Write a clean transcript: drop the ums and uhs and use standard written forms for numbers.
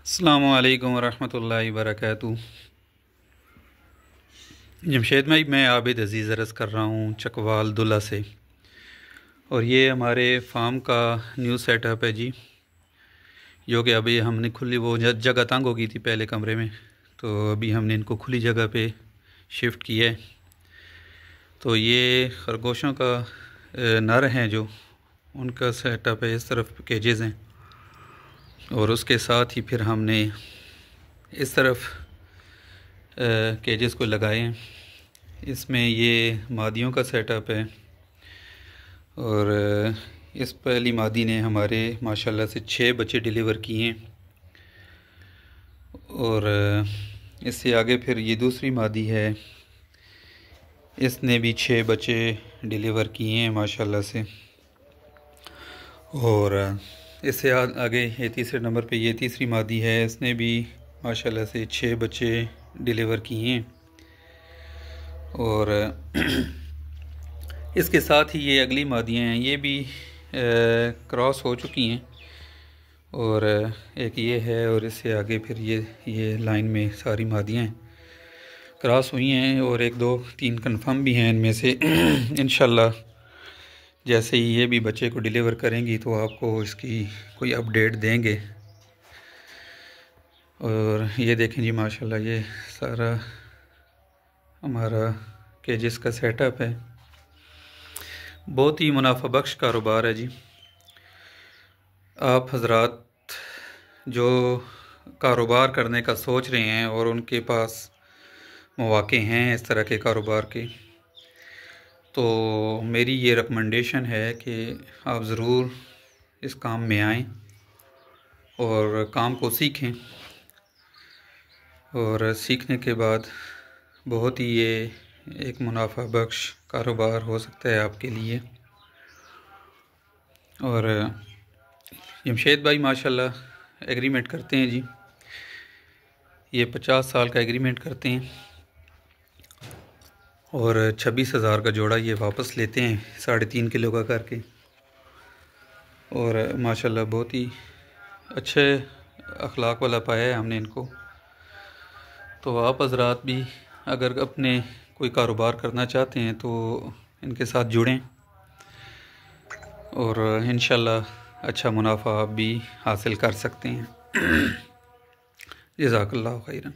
अस्सलामु अलैकुम वरहमतुल्लाहि वबरकातुहू। जमशेद भाई, मैं आबिद अज़ीज़ अर्ज़ कर रहा हूँ चकवाल दुल्ला से। और ये हमारे फार्म का न्यू सेटअप है जी, जो कि अभी हमने खुली वो जगह तंग हो गई थी पहले कमरे में, तो अभी हमने इनको खुली जगह पे शिफ्ट किया है। तो ये खरगोशों का नर हैं जो उनका सेटअप है, इस तरफ केजेस हैं और उसके साथ ही फिर हमने इस तरफ केजेस को लगाए हैं। इसमें ये मादियों का सेटअप है और इस पहली मादी ने हमारे माशाल्लाह से 6 बच्चे डिलीवर किए हैं और इससे आगे फिर ये दूसरी मादी है, इसने भी 6 बच्चे डिलीवर किए हैं माशाल्लाह से। और इससे आगे ये तीसरे नंबर पे ये तीसरी मादी है, इसने भी माशाल्लाह से 6 बच्चे डिलीवर किए हैं। और इसके साथ ही ये अगली मादियाँ हैं, ये भी क्रॉस हो चुकी हैं और एक ये है और इससे आगे फिर ये लाइन में सारी मादियाँ हैं क्रॉस हुई हैं और 1 2 3 कंफर्म भी हैं इनमें से। इंशाल्लाह जैसे ही ये भी बच्चे को डिलीवर करेंगी तो आपको इसकी कोई अपडेट देंगे। और ये देखें जी, माशाल्लाह ये सारा हमारा केजेस का सेटअप है। बहुत ही मुनाफा बख्श कारोबार है जी। आप हजरात जो कारोबार करने का सोच रहे हैं और उनके पास मौके हैं इस तरह के कारोबार के, तो मेरी ये रिकमेंडेशन है कि आप ज़रूर इस काम में आएं और काम को सीखें। और सीखने के बाद बहुत ही ये एक मुनाफा बख्श कारोबार हो सकता है आपके लिए। और जमशेद भाई माशाल्लाह एग्रीमेंट करते हैं जी, ये 50 साल का एग्रीमेंट करते हैं और 26,000 का जोड़ा ये वापस लेते हैं 3.5 किलो का करके। और माशाल्लाह बहुत ही अच्छे अखलाक वाला पाया है हमने इनको। तो आप हजरात भी अगर अपने कोई कारोबार करना चाहते हैं तो इनके साथ जुड़ें और इंशाल्लाह अच्छा मुनाफा आप भी हासिल कर सकते हैं। जज़ाकल्लाहु खैरन।